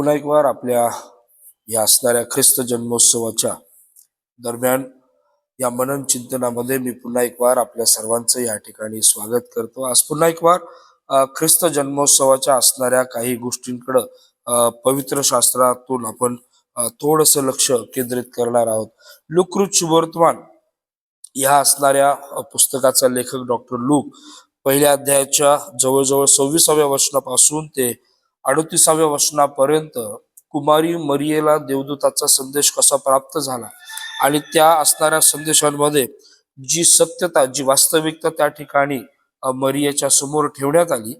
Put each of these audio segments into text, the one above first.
पुन्हा एक वार आपल्या या असणाऱ्या ख्रिस्त जन्मोत्सवाच्या दरम्यान या मनन चिंतनामध्ये मी पुन्हा एक वार आपल्या सर्वांचं या ठिकाणी स्वागत करतो। आज पुन्हा एक वार ख्रिस्त जन्मोत्सवाच्या असणाऱ्या काही गोष्टींकडं पवित्र शास्त्रातून आपण थोडंसं लक्ष केंद्रित करणार आहोत। लूक शुभवर्तमान या असणाऱ्या पुस्तकाचा लेखक डॉक्टर लूक पहिल्या अध्यायाच्या जवळजवळ 26व्या वचनापासून ते 38व्या वचनापर्यंत कुमारी मरियेला देवदूताचा संदेश कसा प्राप्त झाला आणि त्या असणाऱ्या संदेशांमध्ये जी सत्यता, जी वास्तविकता त्या ठिकाणी मरियेच्या समोर ठेवण्यात आली,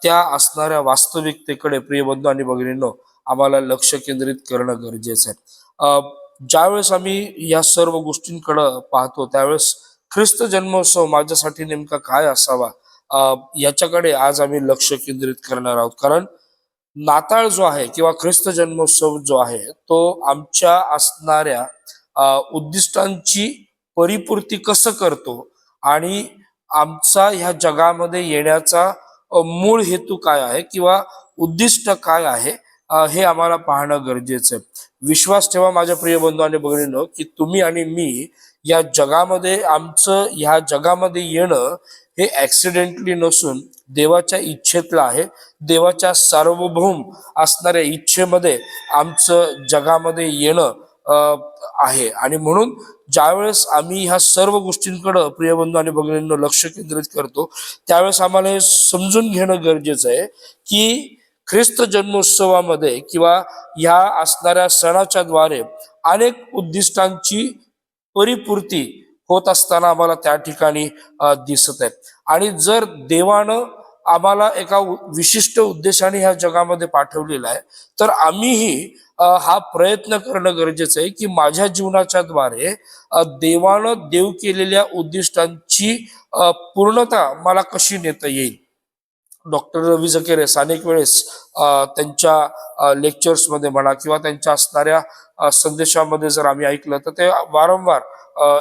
त्या असणाऱ्या वास्तविकतेकडे प्रिय बंधू आणि भगिनींनो आम्हाला लक्ष केंद्रित करणं गरजेचं आहे। ज्यावेळेस आम्ही या सर्व गोष्टींकडे पाहतो त्यावेळेस ख्रिस्त जन्मोत्सव माझ्यासाठी नेमका काय असावा याच्याकडे आज आम्ही लक्ष केंद्रित करणार आहोत। कारण नाताळ जो आहे किंवा ख्रिस्त जन्मोत्सव जो आहे तो आमच्या असणाऱ्या उद्दिष्टांची परिपूर्ती कसं करतो आणि आमचा ह्या जगामध्ये येण्याचा मूळ हेतू काय आहे किंवा उद्दिष्ट काय आहे हे आम्हाला पाहणं गरजेचं आहे। विश्वास ठेवा माझ्या प्रिय बंधू आणि भगिनींनो की तुम्ही आणि मी या जगामध्ये आमचं ह्या जगामध्ये येणं हे ऍक्सिडेंटली नसून देवाच्या इच्छेतलं आहे। देवाच्या सार्वभौम असणाऱ्या इच्छेमध्ये आमचं जगामध्ये येणं आहे आणि म्हणून ज्यावेळेस आम्ही ह्या सर्व गोष्टींकडे प्रिय बंधू आणि भगिनींनो लक्ष केंद्रित करतो त्यावेळेस आम्हाला हे समजून घेणं गरजेचं आहे की ख्रिस्त जन्मोत्सवामध्ये किंवा ह्या असणाऱ्या सणाच्या द्वारे अनेक उद्दिष्टांची परिपूर्ती होत असताना आम्हाला त्या ठिकाणी दिसत आहे। आणि जर देवानं आम्हाला एका विशिष्ट उद्देशाने ह्या जगामध्ये पाठवलेला आहे तर आम्हीही हा प्रयत्न करणं गरजेचं आहे की माझ्या जीवनाच्या द्वारे देवानं देव केलेल्या उद्दिष्टांची पूर्णता मला कशी नेता येईल। डॉक्टर रवी झकेरेस अनेक वेळेस त्यांच्या लेक्चर्स मध्ये म्हणा किंवा त्यांच्या असणाऱ्या संदेशामध्ये जर आम्ही ऐकलं तर ते वारंवार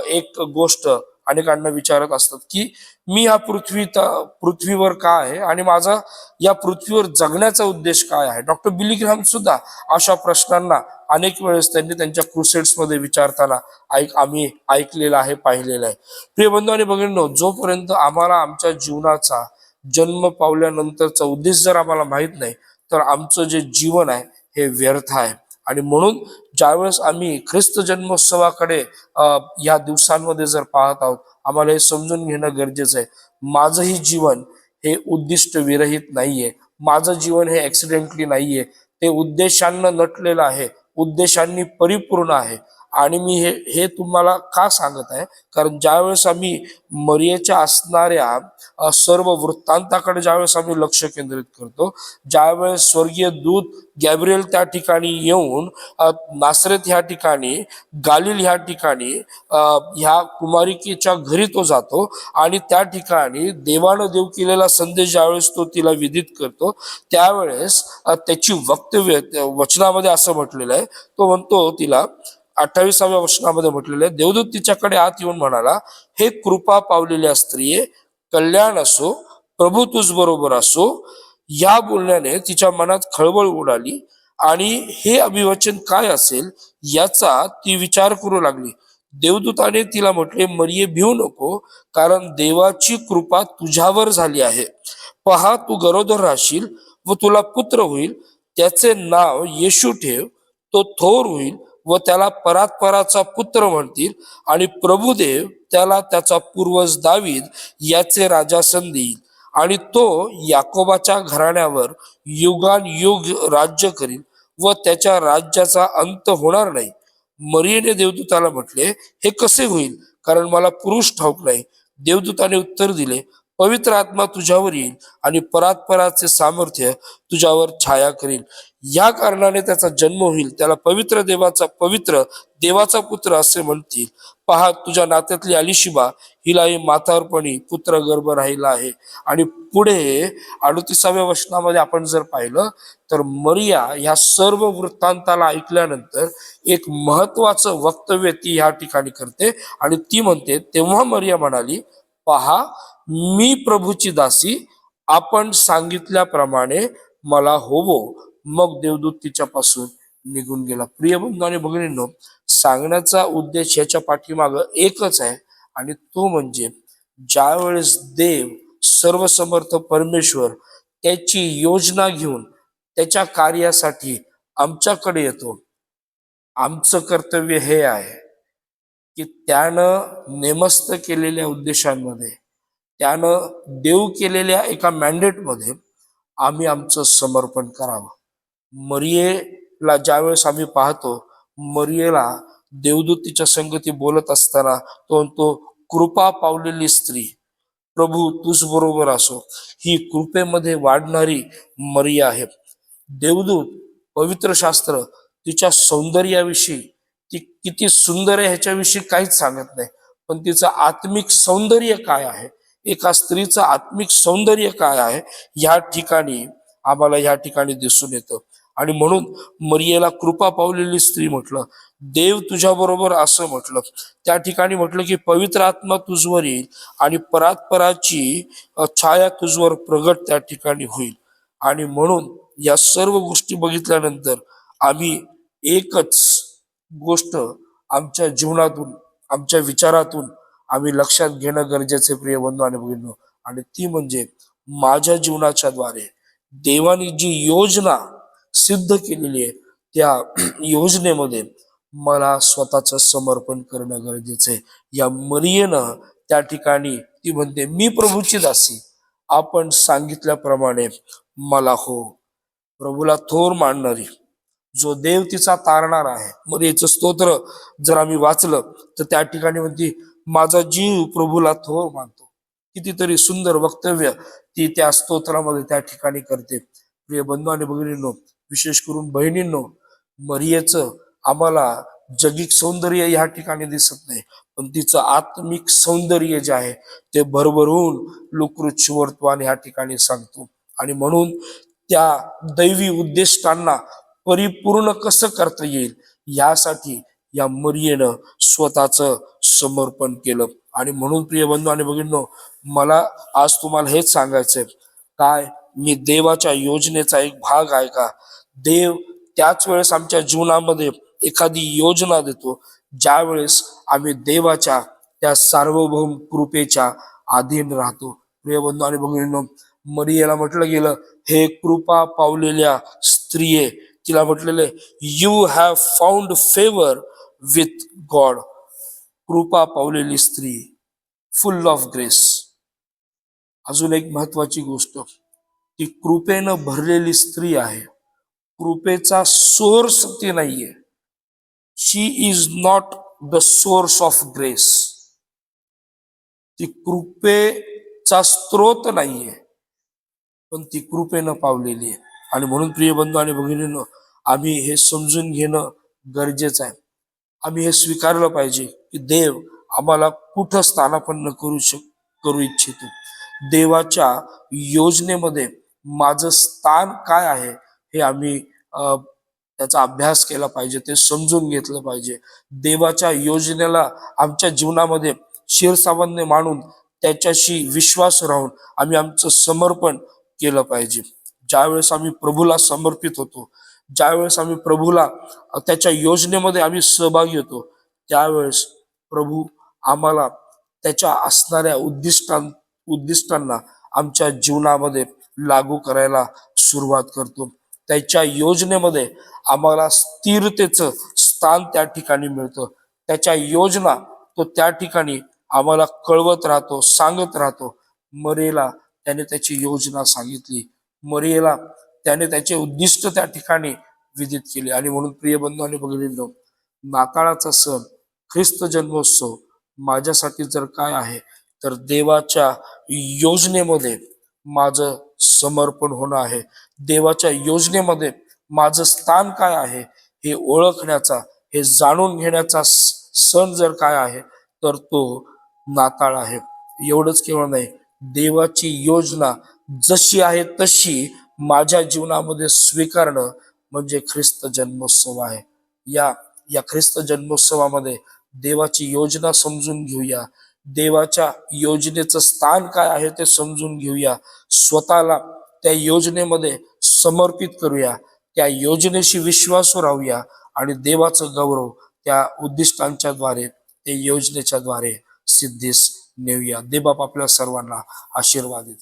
एक गोष्ट अनेकांना विचारत असतात की मी या पृथ्वीवर का आहे आणि माझा या पृथ्वीवर जगण्याचा उद्देश काय आहे। डॉक्टर बिली ग्रॅहम सुद्धा अशा प्रश्नांना अनेक वेळेस त्यांनी त्यांच्या क्रुसेड्स मध्ये विचारताना आम्ही ऐकलेलं आहे, पाहिलेलं आहे। प्रिय बंधू आणि भगिनींनो जोपर्यंत आम्हाला आमच्या जीवनाचा जन्म पावल्यानंतरचा उद्देश जर आम्हाला माहित नाही तर आमचं जे जीवन आहे हे व्यर्थ आहे। आणि म्हणून ज्यावेळेस आम्ही ख्रिस्त जन्मोत्सवाकडे या दिवसांमध्ये जर पाहत आहोत आम्हाला हे समजून घेणं गरजेचं आहे माझंही जीवन हे उद्दिष्ट विरहित नाहीये, माझं जीवन हे ऍक्सिडेंटली नाहीये, ते उद्देशांना नटलेलं आहे, उद्देशांनी परिपूर्ण आहे। आणि मी हे तुम्हाला का सांगत आहे कारण ज्यावेळेस आम्ही मरियेच्या असणाऱ्या सर्व वृत्तांताकडे ज्यावेळेस आम्ही लक्ष केंद्रित करतो, ज्यावेळेस स्वर्गीय दूत गॅब्रिएल त्या ठिकाणी येऊन नासरेत ह्या ठिकाणी गालिल ह्या ठिकाणी ह्या कुमारिकेच्या घरी तो जातो आणि त्या ठिकाणी देवानं देव केलेला संदेश ज्यावेळेस तो तिला विदित करतो त्यावेळेस त्याची वक्तव्य वचनामध्ये असं म्हटलेलं आहे, तो म्हणतो तिला 28व्या वचनामध्ये म्हटलेलं आहे, देवदूत तिच्याकडे आत येऊन म्हणाला, हे कृपा पावलेल्या स्त्रिये कल्याण असो, प्रभू तुझ बरोबर असो। या बोलण्याने तिच्या मनात खळबळ उडाली आणि हे अभिवचन काय असेल याचा ती विचार करू लागली। देवदूताने तिला म्हटले, मरिये भिवू नको, कारण देवाची कृपा तुझ्यावर झाली आहे। पहा तू गरोदर राहशील व तुला पुत्र होईल, त्याचे नाव येशू ठेव। तो थोर होईल व त्याला परात्पराचा पुत्र म्हणतील आणि प्रभुदेव त्याला त्याचा पूर्वज दावीद याचे राजासन देईल आणि तो याकोबाच्या घराण्यावर युगानुयुग राज्य करील व त्याच्या राज्याचा अंत होणार नाही। मरियेने देवदूताला म्हटले, हे कसे होईल, कारण मला पुरुष ठाऊक नाही। देवदूताने उत्तर दिले, पवित्र आत्मा तुझ्यावर येईल आणि परात्पराचे सामर्थ्य तुझ्यावर छाया करील। या कारणाने त्याचा जन्म होईल, त्याला पवित्र देवाचा पुत्र असे म्हणतील। पहा तुझ्या नात्यातली अलिशिबा हिलाही म्हातारपणी पुत्र गर्भ राहिला आहे। आणि पुढे 38व्या वचनामध्ये आपण जर पाहिलं तर मरिया ह्या सर्व वृत्तांताला ऐकल्यानंतर एक महत्वाचं वक्तव्य ती ह्या ठिकाणी करते आणि ती म्हणते, तेव्हा मरिया म्हणाली, पहा मी प्रभूची दासी, आपण सांगितल्याप्रमाणे मला होवो। मग देवदूत तिच्यापासून निघून गेला. प्रिय बंधू आणि भगिनींनो, सांगण्याचा उद्देश याच्या पाठीमाग एकच आहे, आणि तो म्हणजे ज्यावेळेस देव सर्वसमर्थ परमेश्वर त्याची योजना घेऊन त्याच्या कार्यासाठी आमच्याकडे येतो, आमचं कर्तव्य हे आहे की त्यानं नेमस्त केलेल्या उद्देशांमध्ये, त्यानं देव केलेल्या एका मॅन्डेटमध्ये आम्ही आमचं समर्पण करावं. मरियेला ज्यावेळेस आम्ही पाहतो, मरियेला देवदूत तिच्या संगती बोलत असताना तो कृपा पावलेली स्त्री, प्रभू तुझ बरोबर असो, ही कृपेमध्ये वाढणारी मरिया आहे. देवदूत, पवित्र शास्त्र तिच्या सौंदर्याविषयी, ती किती सुंदर आहे ह्याच्याविषयी काहीच सांगत नाही, पण तिचं आत्मिक सौंदर्य काय आहे, एका स्त्रीचं आत्मिक सौंदर्य काय आहे, ह्या ठिकाणी आम्हाला ह्या ठिकाणी दिसून येतं. आणि म्हणून मरियेला कृपा पावलेली स्त्री म्हटलं, देव तुझ्या बरोबर असं म्हटलं. त्या ठिकाणी म्हटलं की पवित्र आत्मा तुझवर येईल आणि परात्पराची छाया तुझवर प्रगट त्या ठिकाणी होईल. आणि म्हणून या सर्व गोष्टी बघितल्यानंतर आम्ही एकच गोष्ट आमच्या जीवनातून, आमच्या विचारातून आम्ही लक्षात घेणं गरजेचे प्रिय बंधू आणि भगिनींनो, आणि ती म्हणजे माझ्या जीवनाच्या द्वारे देवाने जी योजना सिद्ध केलेली आहे, त्या योजनेमध्ये मला स्वतःचं समर्पण करणं गरजेचं आहे. या मरियेनं त्या ठिकाणी ती म्हणते, मी प्रभूची दासी, आपण सांगितल्याप्रमाणे मला हो. प्रभूला थोर मानणारी, जो देव तिचा तारणार आहे. मरियेचं स्तोत्र जर आम्ही वाचलं तर त्या ठिकाणी म्हणते, माझा जीव प्रभूला थोर मानतो. कितीतरी सुंदर वक्तव्य ती त्या स्तोत्रामध्ये त्या ठिकाणी करते. प्रिय बंधू आणि भगिनींनो, विशेष करून बहिणींनो, मरियेचं आम्हाला जगिक सौंदर्य या ठिकाणी दिसत नाही, पण तिचं आत्मिक सौंदर्य जे आहे ते भरभरून लुकृत ह्या ठिकाणी सांगतो. आणि म्हणून त्या दैवी उद्दिष्टांना परिपूर्ण कसं करता येईल यासाठी या मरियेनं स्वतःचं समर्पण केलं. आणि म्हणून प्रिय बंधू आणि भगिनींनो, मला आज तुम्हाला हेच सांगायचंय, काय मी देवाच्या योजनेचा एक भाग आहे का? देव त्याच वेळेस आमच्या जीवनामध्ये एखादी योजना देतो ज्या वेळेस आम्ही देवाच्या त्या सार्वभौम कृपेच्या अधीन राहतो. प्रिय बंधू आणि भगिनींनो, मरियेला म्हटलं गेलं, हे कृपा पावलेल्या स्त्रिये, तिला म्हटलेले, you have found favour with God. कृपा पावलेली स्त्री, फुल ऑफ ग्रेस. अजून एक महत्वाची गोष्ट, ती कृपेनं भरलेली स्त्री आहे. कृपेचा सोर्स ती नाहीये. She is not the source of grace. ती कृपेचा स्त्रोत नाहीये, पण ती कृपेनं पावलेली आहे. आणि म्हणून प्रिय बंधू आणि भगिनींनो, आम्ही हे समजून घेणं गरजेचं आहे. आम्ही हे स्वीकारलं पाहिजे की देव आम्हाला कुठं स्थानापन्न करू इच्छितो. देवाच्या योजनेमध्ये माझं स्थान काय आहे हे आम्ही त्याचा अभ्यास केला पाहिजे, ते समजून घेतलं पाहिजे. देवाच्या योजनेला आमच्या जीवनामध्ये शिरसावन्य मानून त्याच्याशी विश्वास राहून आम्ही आमचं समर्पण केलं पाहिजे. ज्यावेळेस आम्ही प्रभूला समर्पित होतो, ज्यावेळेस आम्ही प्रभूला त्याच्या योजनेमध्ये आम्ही सहभागी होतो, त्यावेळेस प्रभू आम्हाला त्याच्या असणाऱ्या उद्दिष्टांना आमच्या जीवनामध्ये लागू करायला सुरुवात करतो. त्याच्या योजनेमध्ये आम्हाला स्थिरतेचं स्थान त्या ठिकाणी मिळतं. त्याच्या योजना तो त्या ठिकाणी आम्हाला कळवत राहतो, सांगत राहतो. मरियेला त्याने त्याची योजना सांगितली, मरियेला त्याने त्याचे उद्दिष्ट त्या ठिकाणी विदित केले. आणि म्हणून प्रिय बंधू आणि भगिनींनो, नाताळाचा सण, ख्रिस्त जन्मोत्सव माझ्यासाठी जर काय आहे तर देवाच्या योजनेमध्ये माझं समर्पण होणं आहे. देवाच्या योजनेमध्ये माझं स्थान काय आहे हे ओळखण्याचा, हे जाणून घेण्याचा सण जर काय आहे तर तो नाताळ आहे. एवढंच केवळ नाही, देवाची योजना जशी आहे तशी माझ्या जीवनामध्ये स्वीकारणं म्हणजे ख्रिस्त जन्मोत्सव आहे. या ख्रिस्त जन्मोत्सवामध्ये देवाची योजना समजून घेऊया, देवाच्या योजनेचं स्थान काय आहे ते समजून घेऊया, स्वतःला त्या योजनेमध्ये समर्पित करूया. त्या योजनेशी विश्वासू राहूया आणि देवाचं गौरव त्या उद्दिष्टांच्या द्वारे, ते योजनेच्या द्वारे सिद्धीस नेऊया. देवबाप आपल्या सर्वांना आशीर्वादित